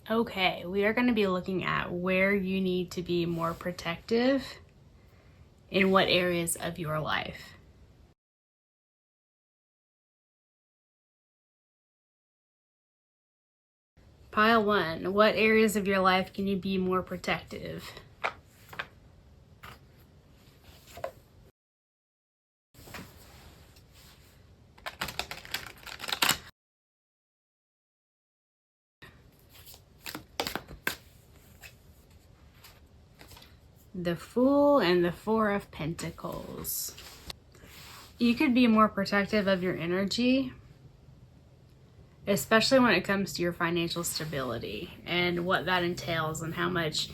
Okay, we are going to be looking at where you need to be more protective in what areas of your life. Pile 1, what areas of your life can you be more protective? The Fool and the Four of Pentacles. You could be more protective of your energy, especially when it comes to your financial stability and what that entails and how much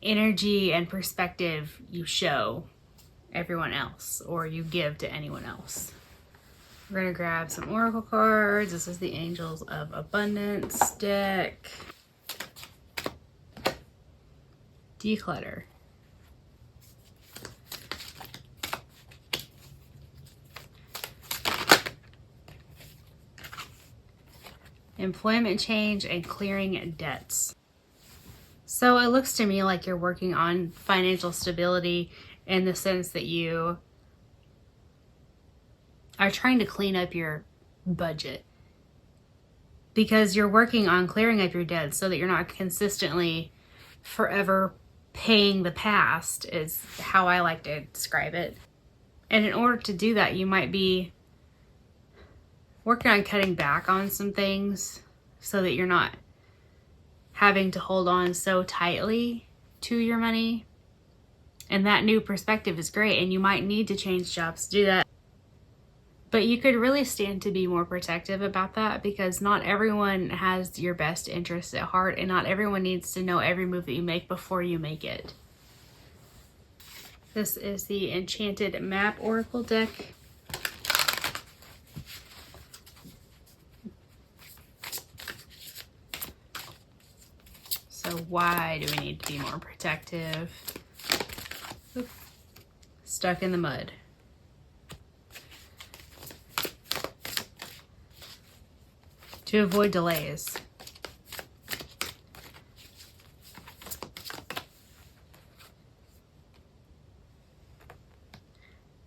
energy and perspective you show everyone else or you give to anyone else. We're going to grab some oracle cards. This is the Angels of Abundance deck. Declutter. Employment change and clearing debts. So it looks to me like you're working on financial stability in the sense that you are trying to clean up your budget because you're working on clearing up your debts so that you're not consistently forever paying the past, is how I like to describe it. And in order to do that, you might be working on cutting back on some things so that you're not having to hold on so tightly to your money. And that new perspective is great, and you might need to change jobs to do that. But you could really stand to be more protective about that because not everyone has your best interest at heart, and not everyone needs to know every move that you make before you make it. This is the Enchanted Map Oracle deck. So why do we need to be more protective? Oop. Stuck in the mud. To avoid delays.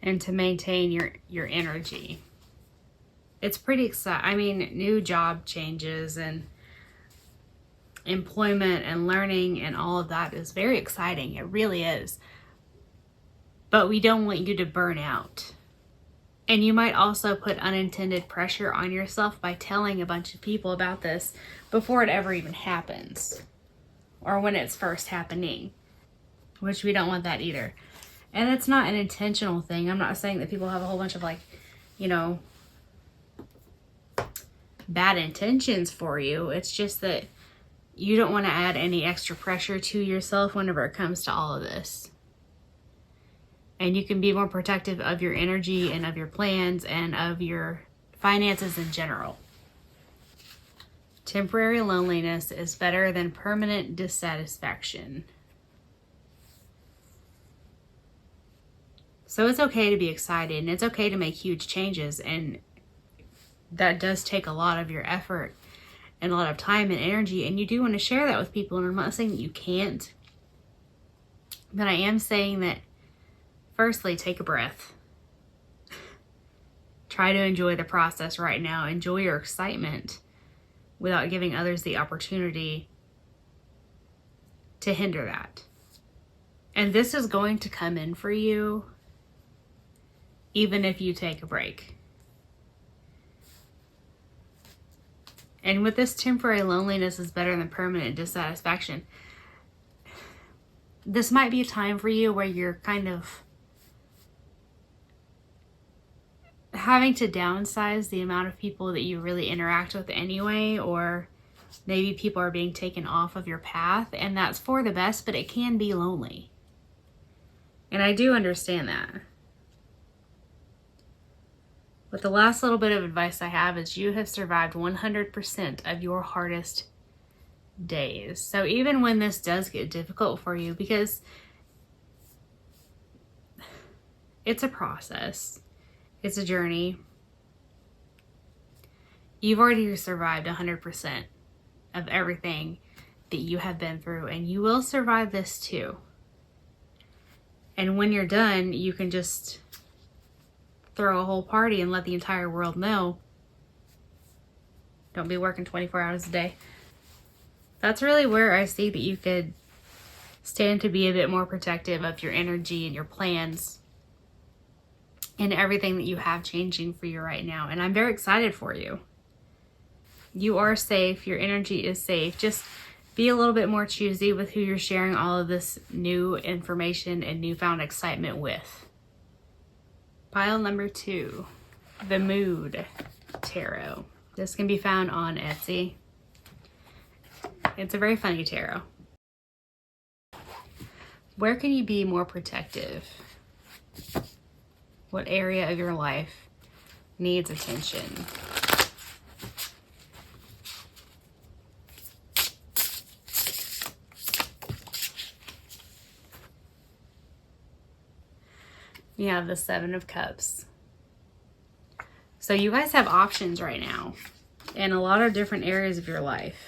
And to maintain your energy. It's pretty exciting. I mean, new job changes and employment and learning and all of that is very exciting. It really is. But we don't want you to burn out. And you might also put unintended pressure on yourself by telling a bunch of people about this before it ever even happens. Or when it's first happening. Which we don't want that either. And it's not an intentional thing. I'm not saying that people have a whole bunch of bad intentions for you. It's just that you don't want to add any extra pressure to yourself whenever it comes to all of this. And you can be more protective of your energy and of your plans and of your finances in general. Temporary loneliness is better than permanent dissatisfaction. So it's okay to be excited and it's okay to make huge changes, and that does take a lot of your effort and a lot of time and energy, and you do want to share that with people. And I'm not saying that you can't, but I am saying that firstly, take a breath. Try to enjoy the process right now. Enjoy your excitement without giving others the opportunity to hinder that. And this is going to come in for you even if you take a break. And with this, temporary loneliness is better than permanent dissatisfaction. This might be a time for you where you're kind of having to downsize the amount of people that you really interact with anyway, or maybe people are being taken off of your path, and that's for the best, but it can be lonely. And I do understand that. But the last little bit of advice I have is you have survived 100% of your hardest days. So even when this does get difficult for you, because it's a process, it's a journey, you've already survived 100%. of everything that you have been through, and you will survive this too. And when you're done, you can just throw a whole party and let the entire world know. Don't be working 24 hours a day. That's really where I see that you could stand to be a bit more protective of your energy and your plans and everything that you have changing for you right now. And I'm very excited for you. You are safe. Your energy is safe. Just be a little bit more choosy with who you're sharing all of this new information and newfound excitement with. Pile number 2, the Mood Tarot. This can be found on Etsy. It's a very funny tarot. Where can you be more protective? What area of your life needs attention? You have the 7 of Cups. So you guys have options right now in a lot of different areas of your life.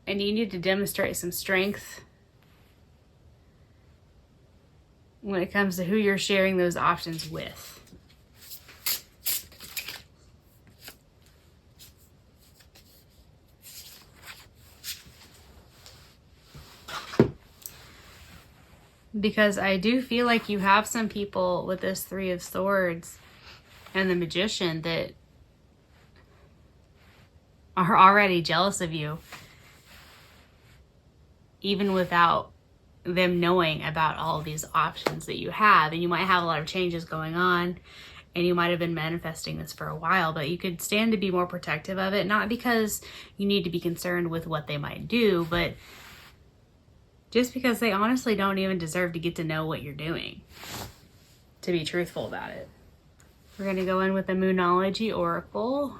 And you need to demonstrate some strength when it comes to who you're sharing those options with. Because I do feel like you have some people with this 3 of Swords and the Magician that are already jealous of you, even without them knowing about all of these options that you have. And you might have a lot of changes going on, and you might have been manifesting this for a while, but you could stand to be more protective of it, not because you need to be concerned with what they might do, but just because they honestly don't even deserve to get to know what you're doing, to be truthful about it. We're going to go in with the Moonology Oracle.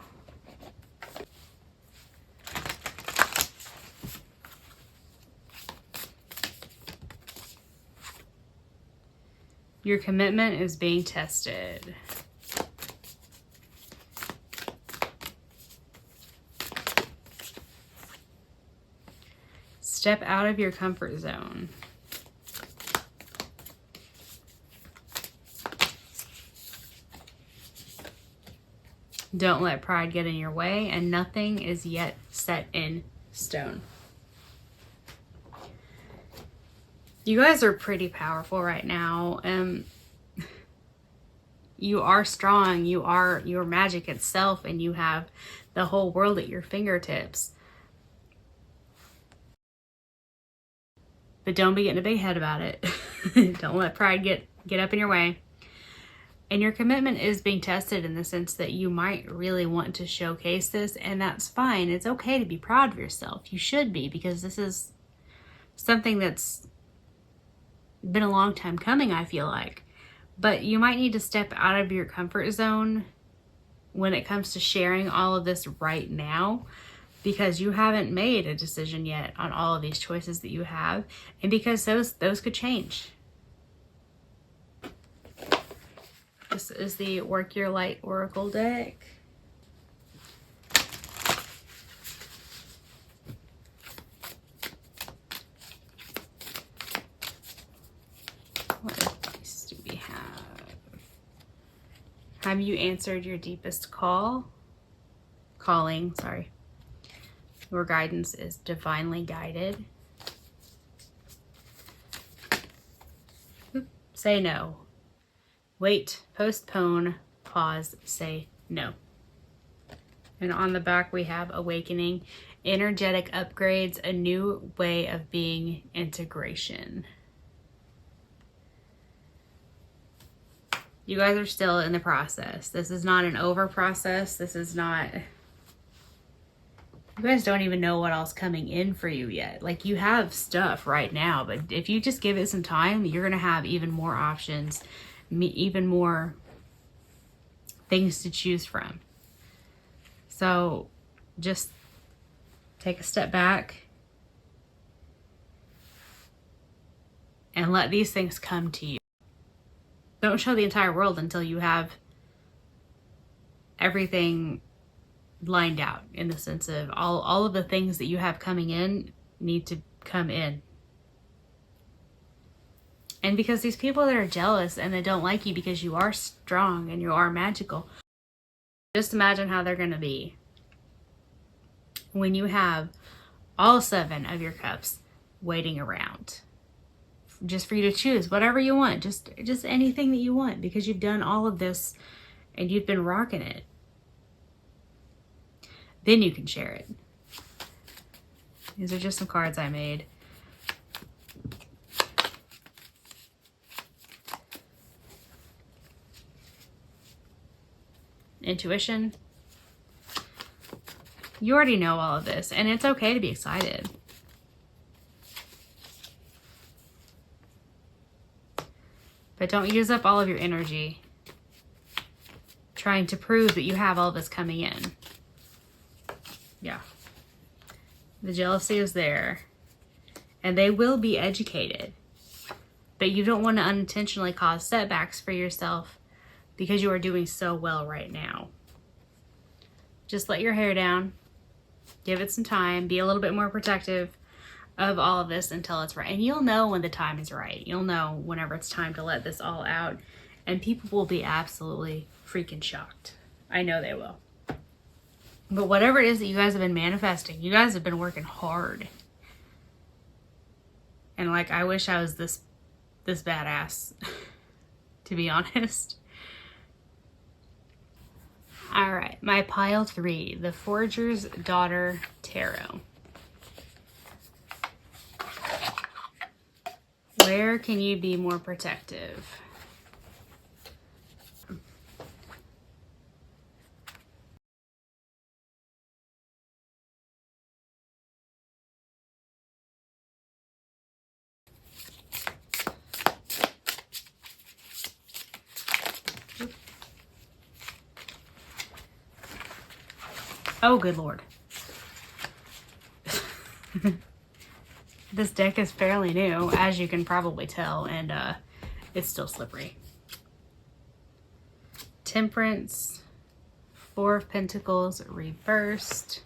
Your commitment is being tested. Step out of your comfort zone. Don't let pride get in your way, and nothing is yet set in stone. You guys are pretty powerful right now. You are strong. You are your magic itself, and you have the whole world at your fingertips. But don't be getting a big head about it. Don't let pride get up in your way. And your commitment is being tested in the sense that you might really want to showcase this, and that's fine. It's okay to be proud of yourself. You should be, because this is something that's been a long time coming, I feel like. But you might need to step out of your comfort zone when it comes to sharing all of this right now, because you haven't made a decision yet on all of these choices that you have, and because those could change. This is the Work Your Light Oracle deck. What advice do we have? Have you answered your deepest calling, sorry. Your guidance is divinely guided. Say no. Wait, postpone, pause, say no. And on the back we have awakening, energetic upgrades, a new way of being, integration. You guys are still in the process. This is not an over process. This is not... You guys don't even know what else coming in for you yet. Like, you have stuff right now, but if you just give it some time, you're going to have even more options, even more things to choose from. So just take a step back and let these things come to you. Don't show the entire world until you have everything lined out in the sense of all of the things that you have coming in need to come in. And because these people that are jealous and they don't like you because you are strong and you are magical, just imagine how they're going to be when you have all 7 of your cups waiting around just for you to choose whatever you want, just anything that you want, because you've done all of this and you've been rocking it. Then you can share it. These are just some cards I made. Intuition. You already know all of this, and it's okay to be excited. But don't use up all of your energy trying to prove that you have all this coming in. Yeah. The jealousy is there. And they will be educated. But you don't want to unintentionally cause setbacks for yourself because you are doing so well right now. Just let your hair down. Give it some time. Be a little bit more protective of all of this until it's right. And you'll know when the time is right. You'll know whenever it's time to let this all out. And people will be absolutely freaking shocked. I know they will. But whatever it is that you guys have been manifesting, you guys have been working hard. And like, I wish I was this badass, to be honest. All right, my pile 3, the Forger's Daughter Tarot. Where can you be more protective? Oh, good Lord. This deck is fairly new, as you can probably tell, and it's still slippery. Temperance, 4 of Pentacles reversed.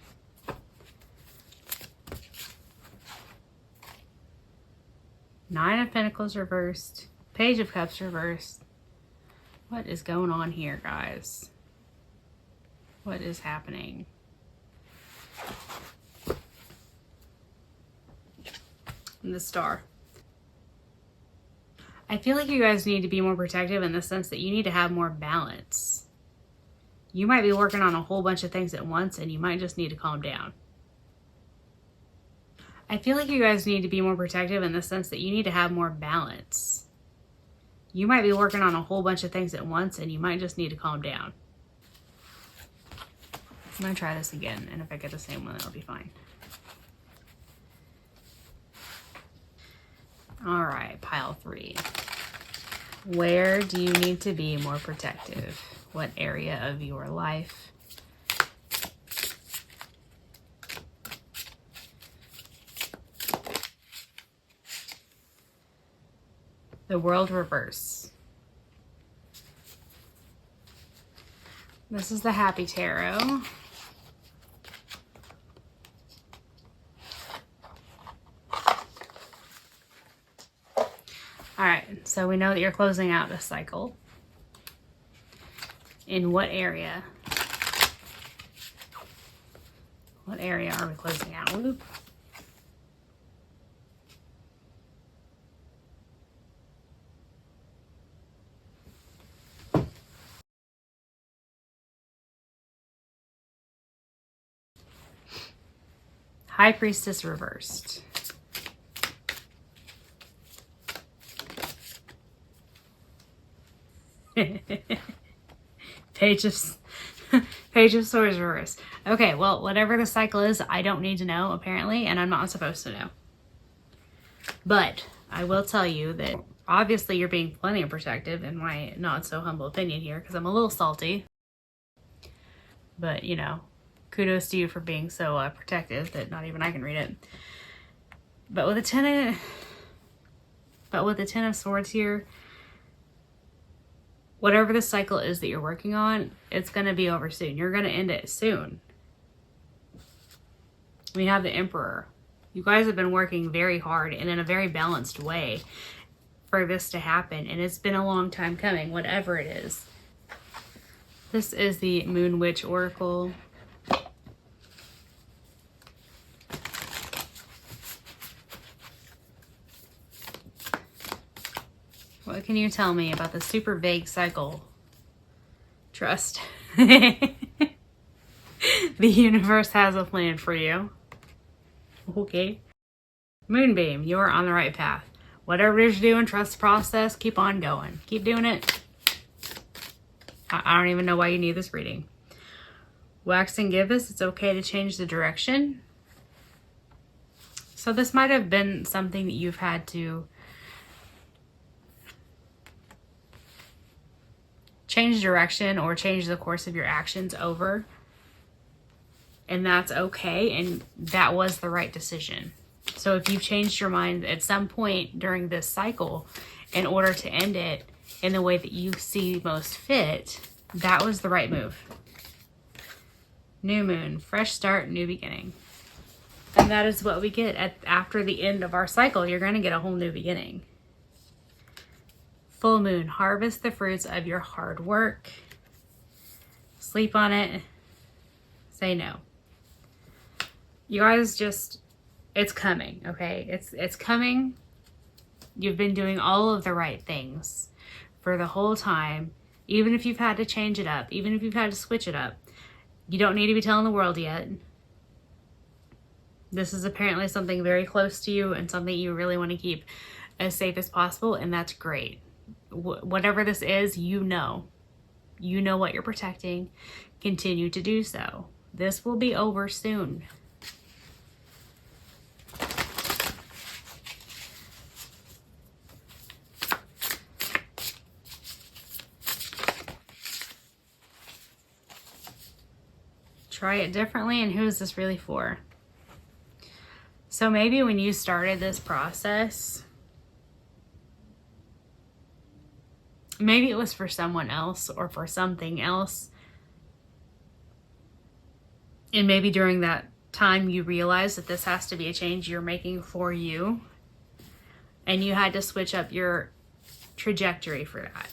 Nine of Pentacles reversed. Page of Cups reversed. What is going on here, guys? What is happening? And the Star. I feel like you guys need to be more protective in the sense that you need to have more balance. You might be working on a whole bunch of things at once and you might just need to calm down. I feel like you guys need to be more protective in the sense that you need to have more balance. You might be working on a whole bunch of things at once and you might just need to calm down. I'm going to try this again, and if I get the same one, it'll be fine. All right, pile 3. Where do you need to be more protective? What area of your life? The World reverse. This is the Happy Tarot. All right, so we know that you're closing out this cycle. In what area? What area are we closing out? Whoop. High Priestess reversed. Page of Swords reversed. Okay, well, whatever the cycle is, I don't need to know, apparently, and I'm not supposed to know. But I will tell you that obviously you're being plenty of protective, in my not so humble opinion here, because I'm a little salty. But, you know, kudos to you for being so protective that not even I can read it. But with the Ten of Swords here, whatever the cycle is that you're working on, it's going to be over soon. You're going to end it soon. We have the Emperor. You guys have been working very hard and in a very balanced way for this to happen. And it's been a long time coming, whatever it is. This is the Moon Witch Oracle. What can you tell me about the super vague cycle? Trust. The universe has a plan for you. Okay. Moonbeam, you're on the right path. Whatever it is you're doing, trust the process. Keep on going. Keep doing it. I don't even know why you need this reading. Wax and Gibbous, it's okay to change the direction. So this might have been something that you've had to change direction or change the course of your actions over. And that's okay. And that was the right decision. So if you've changed your mind at some point during this cycle in order to end it in the way that you see most fit, that was the right move. New moon, fresh start, new beginning. And that is what we get after the end of our cycle. You're going to get a whole new beginning. Full moon, harvest the fruits of your hard work. Sleep on it. Say no. You guys just, it's coming, okay? It's coming. You've been doing all of the right things for the whole time. Even if you've had to change it up, even if you've had to switch it up, you don't need to be telling the world yet. This is apparently something very close to you and something you really want to keep as safe as possible, and that's great. Whatever this is, you know what you're protecting. Continue to do so. This will be over soon. Try it differently, and who is this really for? So maybe when you started this process, maybe it was for someone else or for something else. And maybe during that time you realized that this has to be a change you're making for you. And you had to switch up your trajectory for that.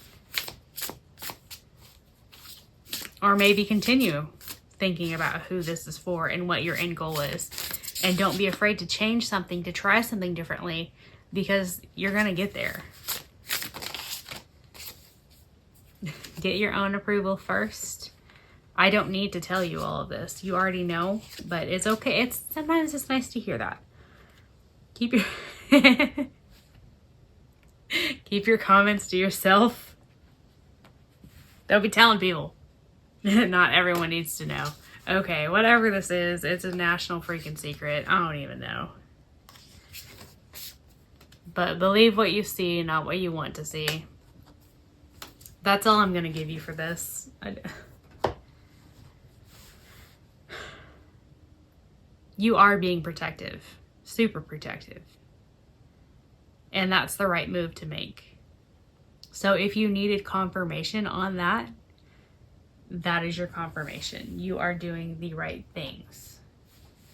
Or maybe continue thinking about who this is for and what your end goal is. And don't be afraid to change something, to try something differently, because you're going to get there. Get your own approval first. I don't need to tell you all of this. You already know, but it's okay. Sometimes it's nice to hear that. Keep your comments to yourself. Don't be telling people. Not everyone needs to know. Okay, whatever this is, it's a national freaking secret. I don't even know. But believe what you see, not what you want to see. That's all I'm going to give you for this. You are being protective. Super protective. And that's the right move to make. So if you needed confirmation on that, that is your confirmation. You are doing the right things.